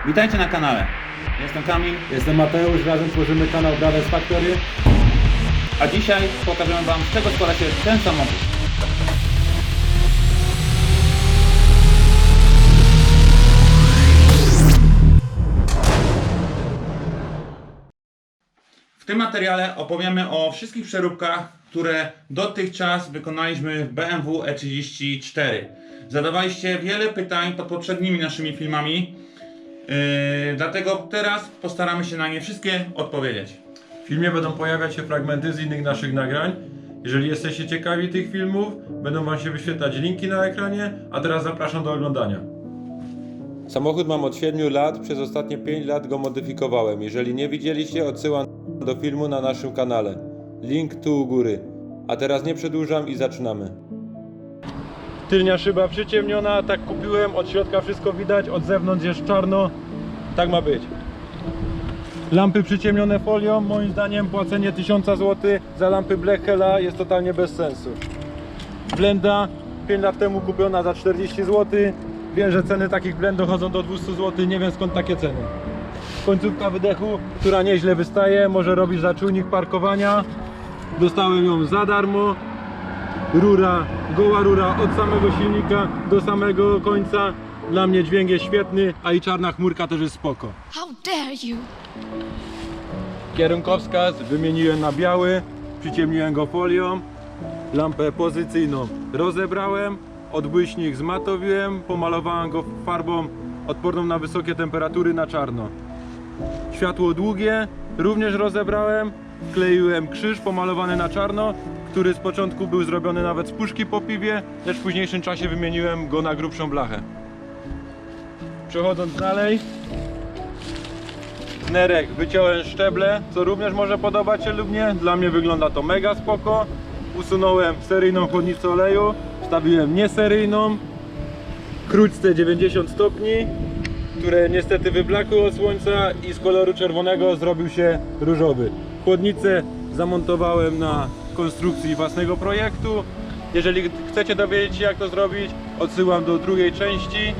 Witajcie na kanale. Jestem Kamil, Jestem Mateusz, razem tworzymy kanał Brothers Factory. a dzisiaj pokażemy Wam, z czego składa się ten samochód. W tym materiale opowiemy o wszystkich przeróbkach, które dotychczas wykonaliśmy w BMW E34. Zadawaliście wiele pytań pod poprzednimi naszymi filmami, dlatego teraz postaramy się na nie wszystkie odpowiedzieć. W filmie będą pojawiać się fragmenty z innych naszych nagrań. Jeżeli jesteście ciekawi tych filmów, będą Wam się wyświetlać linki na ekranie, a teraz zapraszam do oglądania. Samochód mam od 7 lat, przez ostatnie 5 lat go modyfikowałem. Jeżeli nie widzieliście, odsyłam do filmu na naszym kanale. Link tu u góry. A teraz nie przedłużam i zaczynamy. Tylnia szyba przyciemniona, tak kupiłem, od środka wszystko widać, od zewnątrz jest czarno. Tak ma być. Lampy przyciemnione folią, moim zdaniem płacenie 1000 zł za lampy Black Hella jest totalnie bez sensu. Blenda 5 lat temu kupiona za 40 zł. Wiem, że ceny takich blend dochodzą do 200 zł, nie wiem skąd takie ceny. Końcówka wydechu, która nieźle wystaje, może robić za czujnik parkowania. Dostałem ją za darmo. Rura, goła rura od samego silnika do samego końca. Dla mnie dźwięk jest świetny, a i czarna chmurka też jest spoko. How dare you! Kierunkowskaz wymieniłem na biały, przyciemniłem go folią. Lampę pozycyjną rozebrałem, odbłyśnik zmatowiłem, pomalowałem go farbą odporną na wysokie temperatury na czarno. Światło długie również rozebrałem, wkleiłem krzyż pomalowany na czarno, który z początku był zrobiony nawet z puszki po piwie, lecz w późniejszym czasie wymieniłem go na grubszą blachę. Przechodząc dalej, z nerek wyciąłem szczeble, co również może podobać się lub nie. Dla mnie wygląda to mega spoko. Usunąłem seryjną chłodnicę oleju, wstawiłem nieseryjną, krótce 90 stopni, które niestety wyblakły od słońca i z koloru czerwonego zrobił się różowy. Chłodnicę zamontowałem na konstrukcji własnego projektu. Jeżeli chcecie dowiedzieć się, jak to zrobić, odsyłam do drugiej części.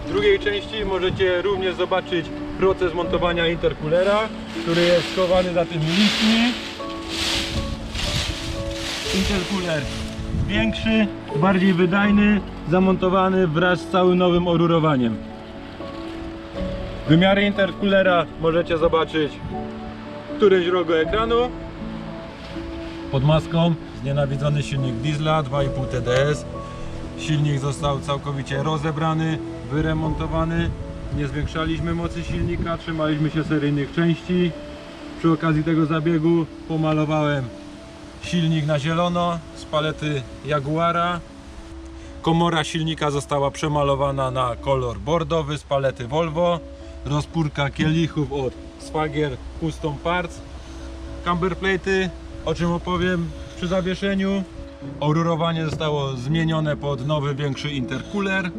W drugiej części możecie również zobaczyć proces montowania intercoolera, który jest schowany za tymi liśćmi. Intercooler większy, bardziej wydajny, zamontowany wraz z całym nowym orurowaniem. Wymiary intercoolera możecie zobaczyć w którymś rogu ekranu. Pod maską znienawidzony silnik diesla 2,5 TDS. Silnik został całkowicie rozebrany, wyremontowany. Nie zwiększaliśmy mocy silnika, trzymaliśmy się seryjnych części. Przy okazji tego zabiegu pomalowałem silnik na zielono z palety Jaguara. Komora silnika została przemalowana na kolor bordowy z palety Volvo. Rozpórka kielichów od Swagger Custom Parts. Camber plate'y, o czym opowiem przy zawieszeniu. Orurowanie zostało zmienione pod nowy, większy intercooler.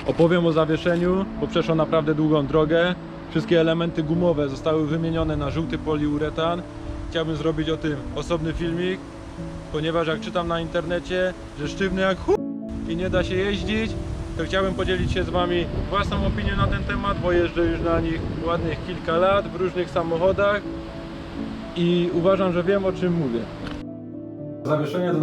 Opowiem o zawieszeniu, bo przeszło naprawdę długą drogę. Wszystkie elementy gumowe zostały wymienione na żółty poliuretan. Chciałbym zrobić o tym osobny filmik, ponieważ jak czytam na internecie, że sztywny jak i nie da się jeździć, to chciałbym podzielić się z Wami własną opinią na ten temat, bo jeżdżę już na nich ładnych kilka lat w różnych samochodach i uważam, że wiem, o czym mówię. Zawieszenie to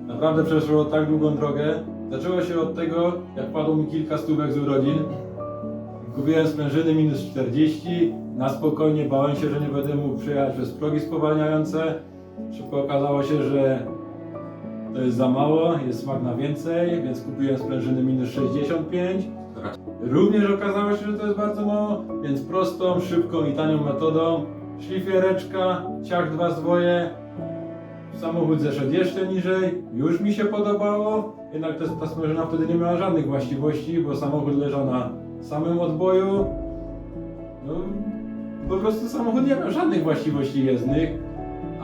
naprawdę przeszło tak długą drogę. Zaczęło się od tego, jak padło mi kilka stówek z urodzin. Kupiłem sprężyny minus 40, na spokojnie, bałem się, że nie będę mógł przejechać przez progi spowalniające. Szybko okazało się, że to jest za mało, jest smak na więcej, więc kupiłem sprężyny minus 65. Również okazało się, że to jest bardzo mało, więc prostą, szybką i tanią metodą. Szlifiereczka, ciach 2 zdwoje. Samochód zeszedł jeszcze niżej, już mi się podobało, jednak ta sprężyna wtedy nie miała żadnych właściwości, bo samochód leżał na samym odboju. No, po prostu samochód nie miał żadnych właściwości jezdnych.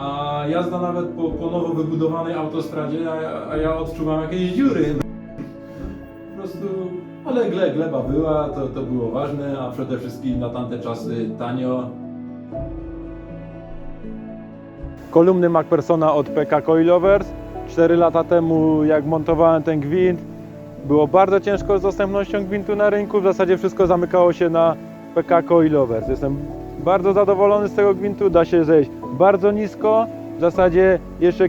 A jazda nawet po nowo wybudowanej autostradzie, a ja odczuwam jakieś dziury. Po prostu, ale gleba była, to było ważne, a przede wszystkim na tamte czasy tanio. Kolumny MacPhersona od PK Coilovers, 4 lata temu, jak montowałem ten gwint, było bardzo ciężko z dostępnością gwintu na rynku. W zasadzie wszystko zamykało się na PK Coilovers. Jestem bardzo zadowolony z tego gwintu, da się zejść bardzo nisko. W zasadzie jeszcze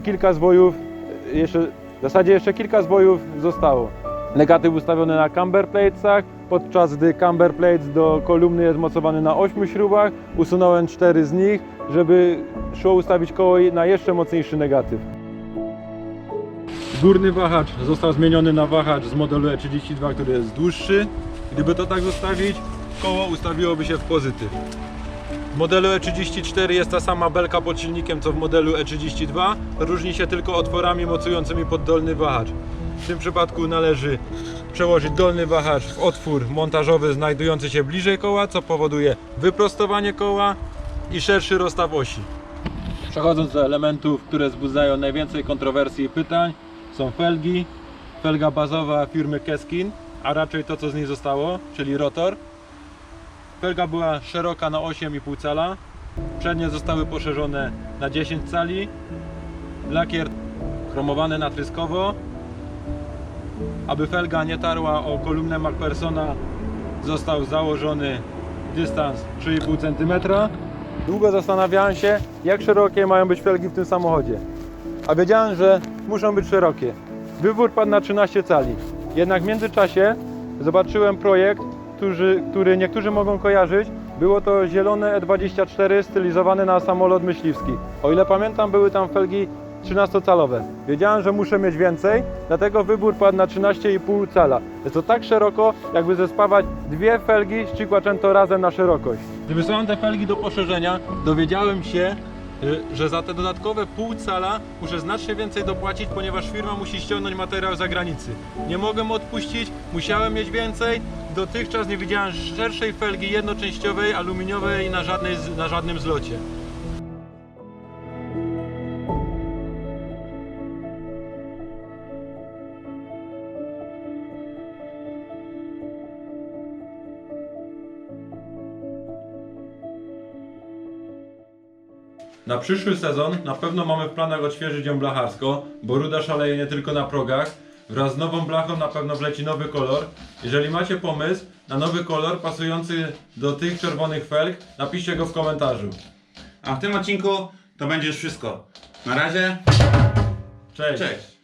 kilka zwojów zostało. Negatyw ustawiony na camber platesach, podczas gdy camber plates do kolumny jest mocowany na 8 śrubach. Usunąłem 4 z nich, żeby szło ustawić koło na jeszcze mocniejszy negatyw. Górny wahacz został zmieniony na wahacz z modelu E32, który jest dłuższy. Gdyby to tak zostawić, koło ustawiłoby się w pozytyw. W modelu E34 jest ta sama belka pod silnikiem co w modelu E32, różni się tylko otworami mocującymi pod dolny wahacz. W tym przypadku należy przełożyć dolny wahacz w otwór montażowy znajdujący się bliżej koła, co powoduje wyprostowanie koła i szerszy rozstaw osi. Przechodząc do elementów, które wzbudzają najwięcej kontrowersji i pytań, są felgi. Felga bazowa firmy Keskin, a raczej to co z niej zostało, czyli rotor. Felga była szeroka na 8,5 cala, przednie zostały poszerzone na 10 cali, lakier chromowany natryskowo. Aby felga nie tarła o kolumnę MacPhersona, został założony dystans 3,5 cm. Długo zastanawiałem się, jak szerokie mają być felgi w tym samochodzie, a wiedziałem, że muszą być szerokie. Wybór padł na 13 cali, jednak w międzyczasie zobaczyłem projekt, który niektórzy mogą kojarzyć. Było to zielone E24 stylizowane na samolot myśliwski. O ile pamiętam, były tam felgi 13-calowe. Wiedziałem, że muszę mieć więcej, dlatego wybór padł na 13,5 cala. Jest to tak szeroko, jakby zespawać dwie felgi z Cinquecento razem na szerokość. Gdy wysłałem te felgi do poszerzenia, dowiedziałem się, że za te dodatkowe pół cala muszę znacznie więcej dopłacić, ponieważ firma musi ściągnąć materiał z zagranicy. Nie mogłem odpuścić, musiałem mieć więcej. Dotychczas nie widziałem szerszej felgi jednoczęściowej, aluminiowej na żadnym zlocie. Na przyszły sezon na pewno mamy w planach odświeżyć ją blacharsko, bo ruda szaleje nie tylko na progach. Wraz z nową blachą na pewno wleci nowy kolor. Jeżeli macie pomysł na nowy kolor pasujący do tych czerwonych felg, napiszcie go w komentarzu. A w tym odcinku to będzie już wszystko. Na razie, Cześć! cześć!